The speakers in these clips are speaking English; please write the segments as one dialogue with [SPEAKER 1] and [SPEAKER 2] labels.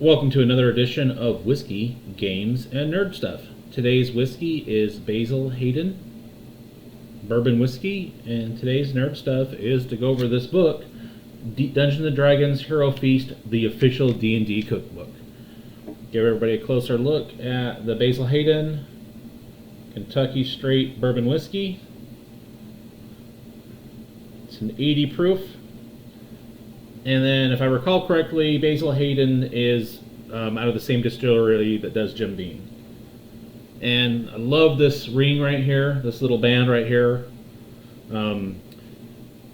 [SPEAKER 1] Welcome to another edition of Whiskey, Games, and Nerd Stuff. Today's whiskey is Basil Hayden Bourbon Whiskey, and today's Nerd Stuff is to go over this book, Dungeons & Dragons Hero Feast, the official D&D Cookbook. Give everybody a closer look at the Basil Hayden Kentucky Straight Bourbon Whiskey. It's an 80 proof. And then, if I recall correctly, Basil Hayden is out of the same distillery that does Jim Beam. And I love this ring right here, this little band right here. Kind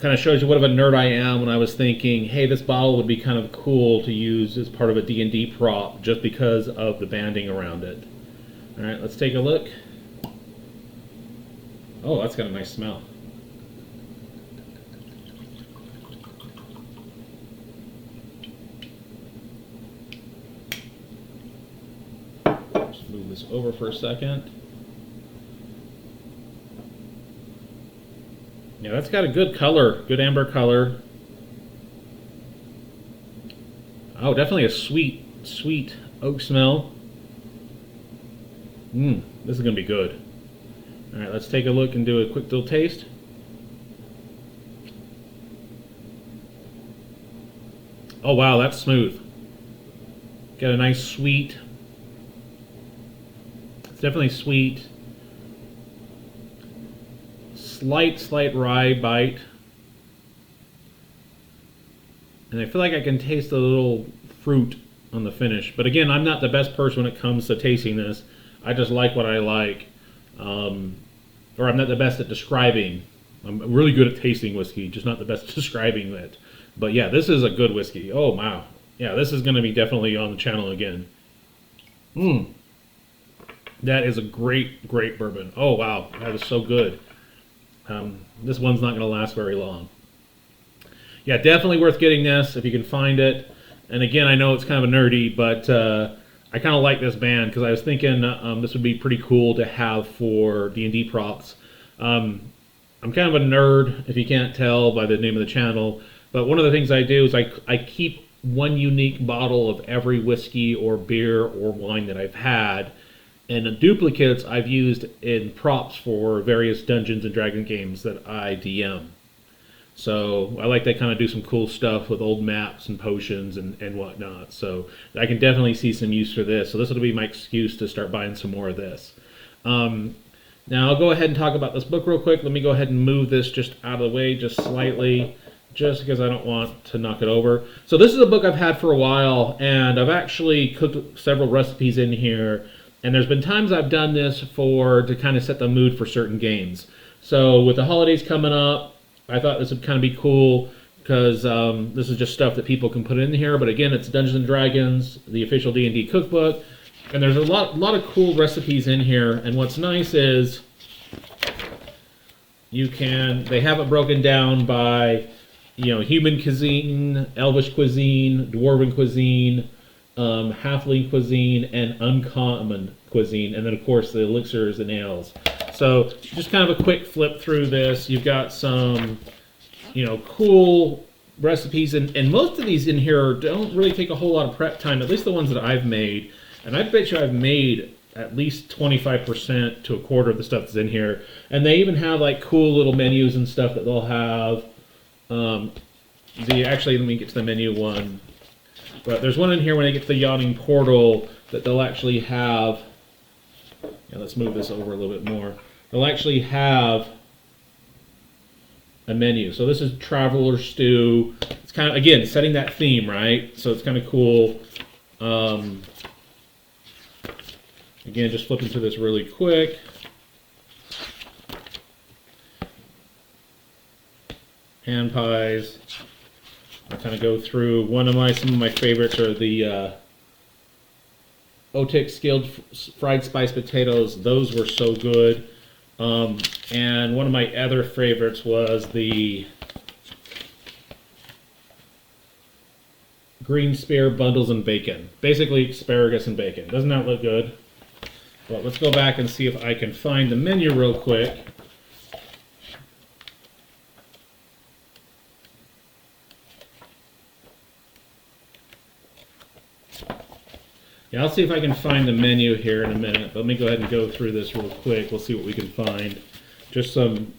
[SPEAKER 1] of shows you what of a nerd I am when I was thinking, hey, this bottle would be kind of cool to use as part of a D&D prop just because of the banding around it. All right, let's take a look. Oh, that's got a nice smell. Move this over for a second. Yeah, that's got a good color, good amber color. Oh, definitely a sweet oak smell. This is going to be good. All right, let's take a look and do a quick little taste. Oh, wow, that's smooth. Got a nice sweet. It's definitely sweet. Slight rye bite. And I feel like I can taste a little fruit on the finish. But again, I'm not the best person when it comes to tasting this. I just like what I like. Or I'm not the best at describing. I'm really good at tasting whiskey, just not the best at describing it. But yeah, this is a good whiskey. Oh, wow. Yeah, this is going to be definitely on the channel again. That is a great bourbon. Oh, wow. That is so good. This one's not going to last very long. Yeah, definitely worth getting this if you can find it. And again, I know it's kind of a nerdy, but I kind of like this band because I was thinking this would be pretty cool to have for D&D props. I'm kind of a nerd, if you can't tell by the name of the channel. But one of the things I do is I keep one unique bottle of every whiskey or beer or wine that I've had. And the duplicates I've used in props for various Dungeons and Dragons games that I DM. So I like to kind of do some cool stuff with old maps and potions and whatnot. So I can definitely see some use for this. So this will be my excuse to start buying some more of this. Now I'll go ahead and talk about this book real quick. Let me go ahead and move this just out of the way just slightly, just because I don't want to knock it over. So this is a book I've had for a while, and I've actually cooked several recipes in here. And there's been times I've done this to kind of set the mood for certain games. So with the holidays coming up, I thought this would kind of be cool because this is just stuff that people can put in here. But again, it's Dungeons & Dragons, the official D&D cookbook. And there's a lot of cool recipes in here. And what's nice is they have it broken down by, human cuisine, elvish cuisine, dwarven cuisine, halfling cuisine, and uncommon cuisine, and then of course the elixirs and ales. So just kind of a quick flip through this. You've got some cool recipes, and most of these in here don't really take a whole lot of prep time, at least the ones that I've made. And I bet you I've made at least 25% to a quarter of the stuff that's in here. And they even have like cool little menus and stuff that they'll have. Actually, let me get to the menu one. But there's one in here when they get to the yachting portal that they'll actually have. Yeah, let's move this over a little bit more. They'll actually have a menu. So this is Traveler Stew. It's kind of, again, setting that theme, right? So it's kind of cool. Again, just flipping through this really quick. Hand pies. I'll kind of go through some of my favorites are the Otik scaled fried spiced potatoes. Those were so good. And one of my other favorites was the green spear bundles and bacon. Basically asparagus and bacon. Doesn't that look good? Well, let's go back and see if I can find the menu real quick. Yeah, I'll see if I can find the menu here in a minute. Let me go ahead and go through this real quick. We'll see what we can find. Just some...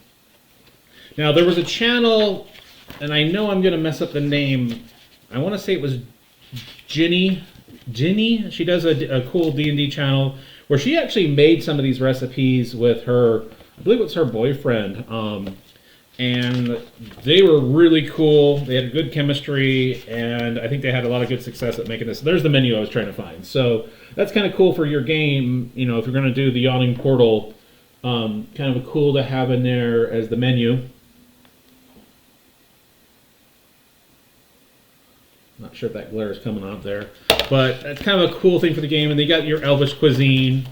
[SPEAKER 1] Now, there was a channel, and I know I'm going to mess up the name. I want to say it was Ginny. She does a cool D&D channel where she actually made some of these recipes with her, I believe it was her boyfriend. And they were really cool. They had good chemistry, and I think they had a lot of good success at making this. There's the menu I was trying to find. So that's kind of cool for your game. You know, if you're going to do the Yawning Portal, kind of cool to have in there as the menu. Not sure if that glare is coming out there, but that's kind of a cool thing for the game. And they got your Elvish cuisine.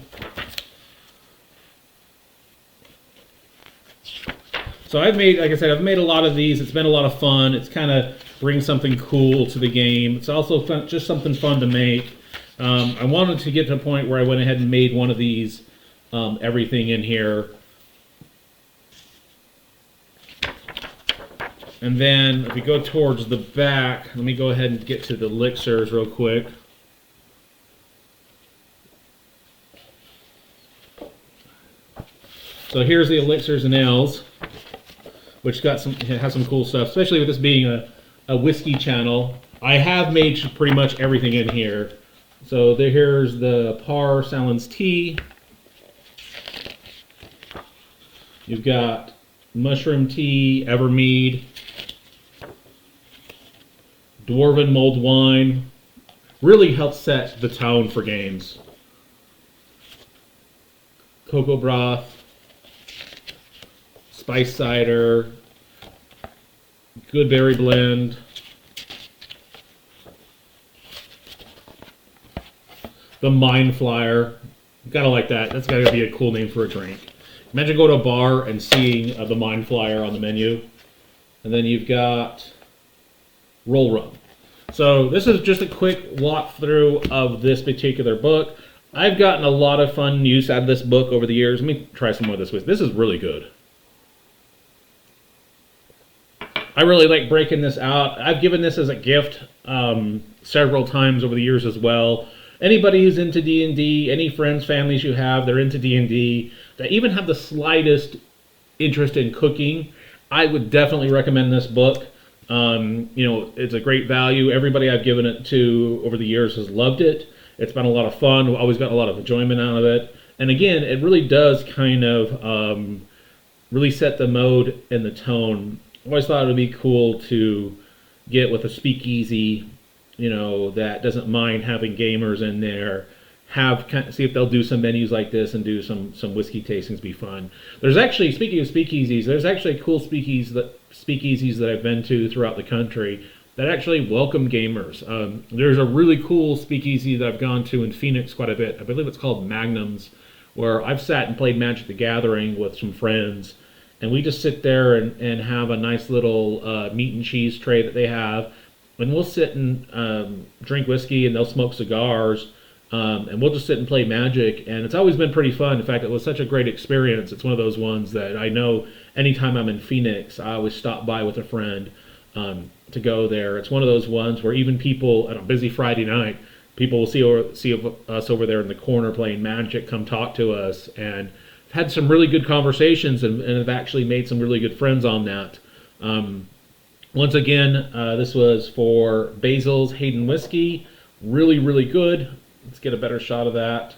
[SPEAKER 1] So I've made, like I said, I've made a lot of these. It's been a lot of fun. It's kind of brings something cool to the game. It's also fun, just something fun to make. I wanted to get to a point where I went ahead and made one of these, everything in here. And then if we go towards the back, let me go ahead and get to the elixirs real quick. So here's the elixirs and ales, which has some cool stuff, especially with this being a whiskey channel. I have made pretty much everything in here. So here's the Par Salins tea. You've got mushroom tea, Evermead, Dwarven mulled wine. Really helps set the tone for games. Cocoa broth, spice cider, good berry blend, the Mind Flyer. Gotta like that. That's gotta be a cool name for a drink. Imagine going to a bar and seeing the Mind Flyer on the menu. And then you've got Roll Rum. So this is just a quick walkthrough of this particular book. I've gotten a lot of fun use out of this book over the years. Let me try some more of this with. This is really good. I really like breaking this out. I've given this as a gift several times over the years as well. Anybody who's into D&D, any friends, families you have, they're into D&D, that even have the slightest interest in cooking, I would definitely recommend this book. You know, it's a great value. Everybody I've given it to over the years has loved it. It's been a lot of fun. We've always gotten a lot of enjoyment out of it. And again, it really does kind of really set the mode and the tone. I always thought it would be cool to get with a speakeasy, you know, that doesn't mind having gamers in there. See if they'll do some menus like this and do some whiskey tastings. Be fun. There's actually, speaking of speakeasies, there's actually cool speakeasies that I've been to throughout the country that actually welcome gamers. There's a really cool speakeasy that I've gone to in Phoenix quite a bit. I believe it's called Magnum's, where I've sat and played Magic the Gathering with some friends, and we just sit there and have a nice little meat and cheese tray that they have, and we'll sit and drink whiskey, and they'll smoke cigars, and we'll just sit and play Magic, and it's always been pretty fun. In fact, it was such a great experience. It's one of those ones that I know anytime I'm in Phoenix, I always stop by with a friend to go there. It's one of those ones where even people, on a busy Friday night, people will see us over there in the corner playing Magic, come talk to us, and had some really good conversations and have actually made some really good friends on that. Once again, this was for Basil's Hayden Whiskey. Really, really good. Let's get a better shot of that.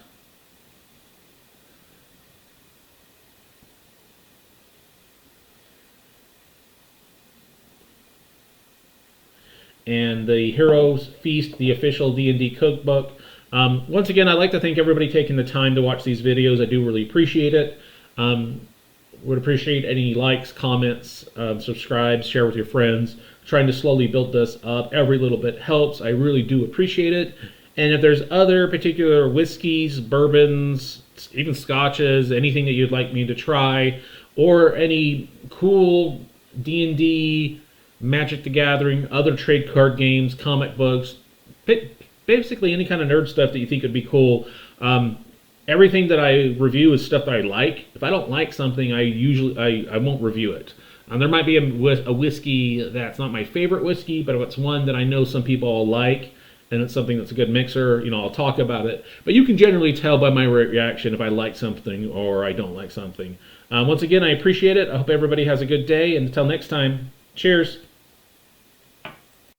[SPEAKER 1] And the Heroes Feast, the official D&D Cookbook. Once again, I'd like to thank everybody taking the time to watch these videos. I do really appreciate it. Would appreciate any likes, comments, subscribe, share with your friends. Trying to slowly build this up. Every little bit helps. I really do appreciate it. And if there's other particular whiskeys, bourbons, even scotches, anything that you'd like me to try, or any cool D&D, Magic the Gathering, other trade card games, comic books, basically any kind of nerd stuff that you think would be cool. Everything that I review is stuff that I like. If I don't like something, I won't review it. There might be a whiskey that's not my favorite whiskey, but if it's one that I know some people all like, and it's something that's a good mixer, I'll talk about it. But you can generally tell by my reaction if I like something or I don't like something. Once again, I appreciate it. I hope everybody has a good day, and until next time, cheers.